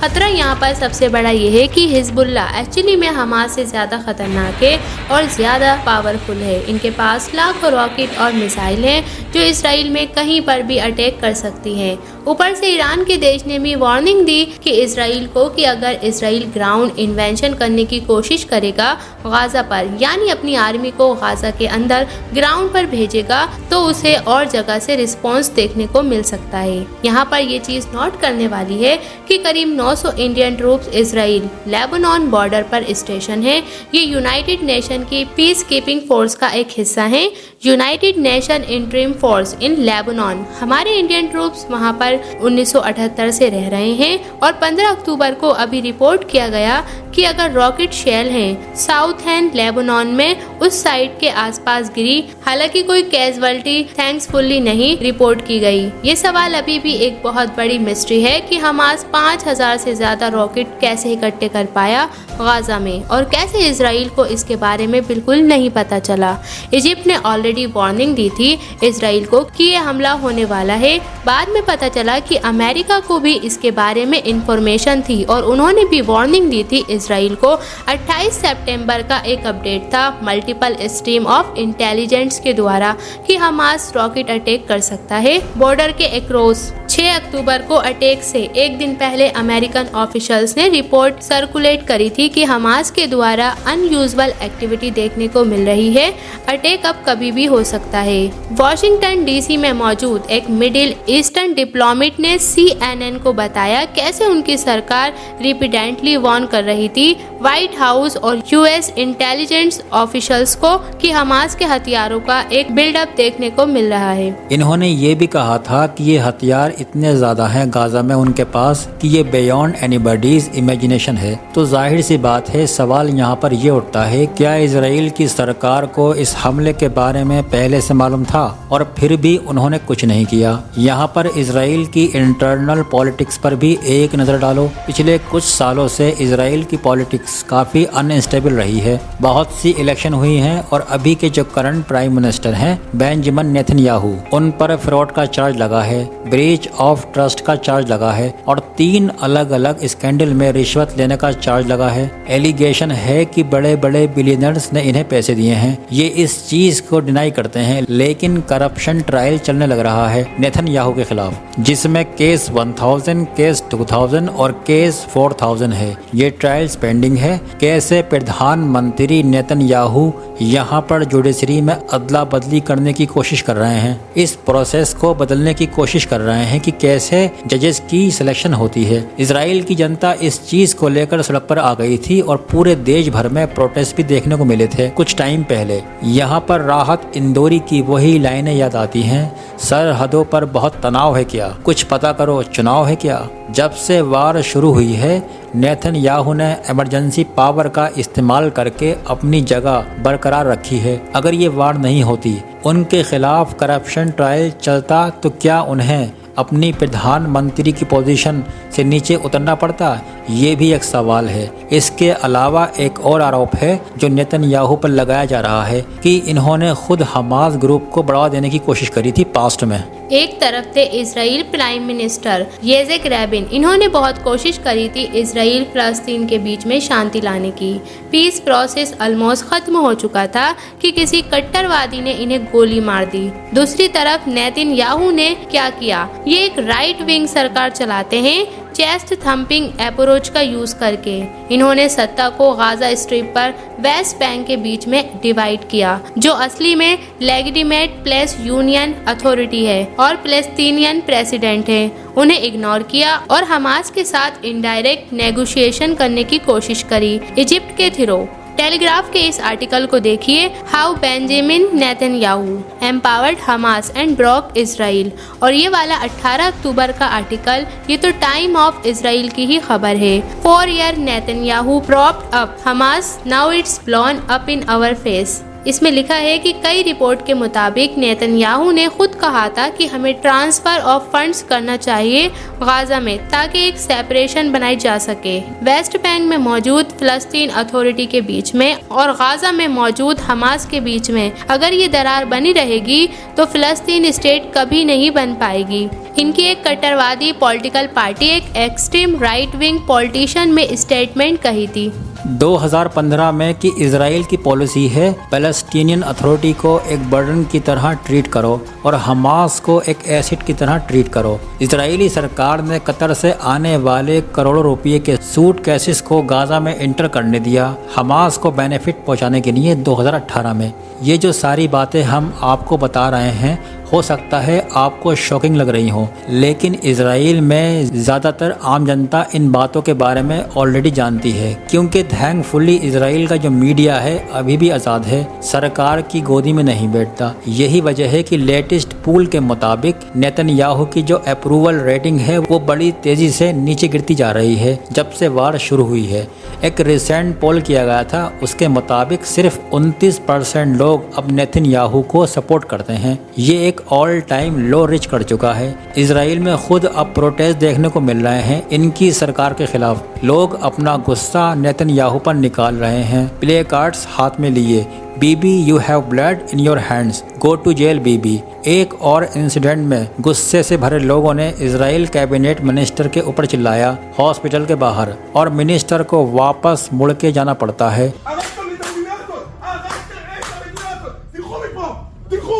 खतरा यहाँ पर सबसे बड़ा ये है कि हिजबुल्लाह एक्चुअली में हमास से ज़्यादा खतरनाक है और ज़्यादा पावरफुल है। इनके पास लाखों रॉकेट और मिसाइल हैं जो इसराइल में कहीं पर भी अटैक कर सकती हैं। ऊपर से ईरान के देश ने भी वार्निंग दी कि इसराइल को कि अगर इसराइल ग्राउंड इन्वेंशन करने की कोशिश करेगा गाजा पर, यानी अपनी आर्मी को गाजा के अंदर ग्राउंड पर भेजेगा, तो उसे और जगह से रिस्पांस देखने को मिल सकता है। यहाँ पर ये चीज नोट करने वाली है कि करीब 900 Indian troops Israel Lebanon border पर स्टेशन है। ये यूनाइटेड नेशन की पीस कीपिंग फोर्स का एक हिस्सा है, United nation interim force in Lebanon. हमारे इंडियन ट्रूप्स वहाँ पर 1978 से रह रहे हैं और 15 अक्टूबर को अभी रिपोर्ट किया गया कि अगर रॉकेट शेल हैं साउथ एंड लेबनान में उस साइट के आसपास गिरी, हालांकि कोई कैजुअल्टी थैंक्सफुली नहीं रिपोर्ट की गई। ये सवाल अभी भी एक बहुत बड़ी मिस्ट्री है कि हमास 5000 से ज्यादा रॉकेट कैसे इकट्ठे कर पाया गाजा में और कैसे इसराइल को इसके बारे में बिल्कुल नहीं पता चला। इजिप्ट ने ऑलरेडी वार्निंग दी थी इसराइल को कि ये हमला होने वाला है। बाद में पता चला कि अमेरिका को भी इसके बारे में इंफॉर्मेशन थी और उन्होंने भी वार्निंग दी थी इसराइल को। 28 सितंबर का एक अपडेट था मल्टीपल स्ट्रीम ऑफ इंटेलिजेंस के द्वारा कि हमास रॉकेट अटैक कर सकता है बॉर्डर के अक्रॉस। 6 अक्टूबर को अटैक से एक दिन पहले अमेरिकन ऑफिशियल्स ने रिपोर्ट सर्कुलेट करी थी कि हमास के द्वारा अनयूजुअल एक्टिविटी देखने को मिल रही है। अटैक अब कभी भी हो सकता है। वॉशिंगटन डीसी में मौजूद एक मिडिल ईस्टर्न डिप्लोमेट ने CNN को बताया कैसे उनकी सरकार रिपीटेडली वार्न कर रही थी व्हाइट हाउस और US इंटेलिजेंस ऑफिशियल्स को कि हमास के हथियारों का एक बिल्डअप देखने को मिल रहा है। इन्होंने ये भी कहा था कि ये हथियार इतने ज्यादा हैं गाजा में उनके पास कि ये बियॉन्ड एनीबॉडीज इमेजिनेशन है। तो जाहिर सी बात है, सवाल यहाँ पर ये उठता है, क्या इजराइल की सरकार को इस हमले के बारे में पहले से मालूम था और फिर भी उन्होंने कुछ नहीं किया? यहाँ पर इजराइल की इंटरनल पॉलिटिक्स पर भी एक नजर डालो। पिछले कुछ सालों से इजराइल की पॉलिटिक्स काफी अनस्टेबल रही है। बहुत सी इलेक्शन हुई हैं और अभी के जो करंट प्राइम मिनिस्टर हैं बेंजामिन नेतन्याहू, उन पर फ्रॉड का चार्ज लगा है, ब्रीच ऑफ ट्रस्ट का चार्ज लगा है और 3 अलग अलग स्कैंडल में रिश्वत लेने का चार्ज लगा है। एलिगेशन है कि बड़े बड़े बिलियनर्स ने इन्हें पैसे दिए हैं। ये इस चीज को डिनाई करते हैं, लेकिन करप्शन ट्रायल चलने लग रहा है नेतन्याहू के खिलाफ, जिसमें केस 1000, केस 2000 और केस 4000 है। ये ट्रायल्स पेंडिंग है। कैसे प्रधानमंत्री नेतन्याहू यहाँ पर जुडिशरी में अदला बदली करने की कोशिश कर रहे हैं, इस प्रोसेस को बदलने की कोशिश कर रहे हैं कि कैसे जजेस की सिलेक्शन होती है। इजराइल की जनता इस चीज को लेकर सड़क पर आ गई थी और पूरे देश भर में प्रोटेस्ट भी देखने को मिले थे कुछ टाइम पहले। यहाँ पर राहत इंदौरी की वही लाइनें याद आती हैं, सरहदों पर बहुत तनाव है क्या, कुछ पता करो चुनाव है क्या। जब से वार शुरू हुई है नेतन्याहू ने इमरजेंसी पावर का इस्तेमाल करके अपनी जगह बरकरार रखी है। अगर ये वार नहीं होती, उनके खिलाफ करप्शन ट्रायल चलता, तो क्या उन्हें अपनी प्रधानमंत्री की पोजीशन से नीचे उतरना पड़ता? ये भी एक सवाल है। इसके अलावा एक और आरोप है जो नेतन्याहू पर लगाया जा रहा है कि इन्होंने खुद हमास ग्रुप को बढ़ावा देने की कोशिश करी थी पास्ट में। एक तरफ थे इसराइल प्राइम मिनिस्टर येज़ेक रैबिन, इन्होंने बहुत कोशिश करी थी इसराइल फलस्तीन के बीच में शांति लाने की। पीस प्रोसेस ऑलमोस्ट खत्म हो चुका था कि किसी कट्टरवादी ने इन्हें गोली मार दी। दूसरी तरफ नेतन्याहू ने क्या किया? ये एक राइट विंग सरकार चलाते हैं चेस्ट थम्पिंग अप्रोच का यूज करके। इन्होंने सत्ता को गाजा स्ट्रिप पर वेस्ट बैंक के बीच में डिवाइड किया, जो असली में लेजिटिमेट प्लेस यूनियन अथॉरिटी है और पैलेस्टीनियन प्रेसिडेंट है, उन्हें इग्नोर किया और हमास के साथ इनडायरेक्ट नेगोशिएशन करने की कोशिश करी इजिप्ट के थ्रू। टेलीग्राफ के इस आर्टिकल को देखिए, how Benjamin Netanyahu empowered Hamas and Brock Israel, और ये वाला 18 अक्टूबर का आर्टिकल, ये तो टाइम ऑफ इजराइल की ही खबर है। 4 year Netanyahu propped up Hamas, now it's blown up in our face. इसमें लिखा है कि कई रिपोर्ट के मुताबिक नेतन्याहू ने खुद कहा था कि हमें ट्रांसफर ऑफ फंड्स करना चाहिए गाजा में, ताकि एक सेपरेशन बनाई जा सके वेस्ट बैंक में मौजूद फ़लस्तीन अथॉरिटी के बीच में और गाजा में मौजूद हमास के बीच में। अगर ये दरार बनी रहेगी तो फ़लस्तीन स्टेट कभी नहीं बन पाएगी। इनकी एक कट्टरवादी पॉलिटिकल पार्टी एक एक्सट्रीम राइट विंग पॉलिटिशियन में स्टेटमेंट कही थी 2015 में कि इजराइल की पॉलिसी है पैलेस्टीनियन अथॉरिटी को एक बर्डन की तरह ट्रीट करो और हमास को एक एसिड की तरह ट्रीट करो। इजरायली सरकार ने कतर से आने वाले करोड़ों रुपए के सूट केसेस को गाजा में इंटर करने दिया हमास को बेनिफिट पहुंचाने के लिए 2018 में। ये जो सारी बातें हम आपको बता रहे हैं हो सकता है आपको शॉकिंग लग रही हो, लेकिन इजराइल में ज़्यादातर आम जनता इन बातों के बारे में ऑलरेडी जानती है, क्योंकि थैंकफुली इजराइल का जो मीडिया है अभी भी आज़ाद है, सरकार की गोदी में नहीं बैठता। यही वजह है कि लेटेस्ट पोल के मुताबिक नेतन्याहू की जो अप्रूवल रेटिंग है वो बड़ी तेज़ी से नीचे गिरती जा रही है जब से वार शुरू हुई है। एक रिसेंट पोल किया गया था, उसके मुताबिक सिर्फ 29% लोग अब नेतन्याहू को सपोर्ट करते हैं। ये एक ऑल टाइम लो रीच कर चुका है। इजराइल में खुद अब प्रोटेस्ट देखने को मिल रहे हैं इनकी सरकार के खिलाफ। लोग अपना गुस्सा नेतन्याहू पर निकाल रहे हैं, प्ले कार्ड्स हाथ में लिए, Bibi you have blood in your hands, go to jail Bibi. एक और इंसिडेंट में गुस्से से भरे लोगों ने इजराइल कैबिनेट मिनिस्टर के ऊपर चिल्लाया हॉस्पिटल के बाहर, और मिनिस्टर को वापस मुड़ के जाना पड़ता है।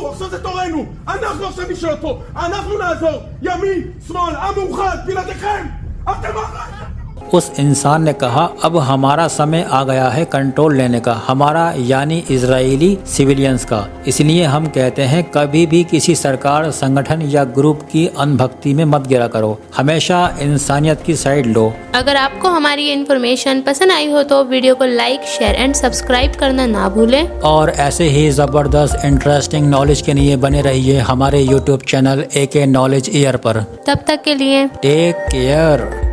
עכשיו זה תורנו, אנחנו עכשיו נשאר פה, אנחנו נעזור, ימין, שמאל, עם מאוחד, בלעדיכם, אתם אחת. उस इंसान ने कहा अब हमारा समय आ गया है कंट्रोल लेने का, हमारा यानी इजरायली सिविलियंस का। इसलिए हम कहते हैं कभी भी किसी सरकार, संगठन या ग्रुप की अनभक्ति में मत गिरा करो, हमेशा इंसानियत की साइड लो। अगर आपको हमारी इन्फॉर्मेशन पसंद आई हो तो वीडियो को लाइक, शेयर एंड सब्सक्राइब करना ना भूलें। और ऐसे ही ज़बरदस्त इंटरेस्टिंग नॉलेज के लिए बने रहिए हमारे YouTube channel AK knowledge year पर। तब तक के लिए टेक केयर।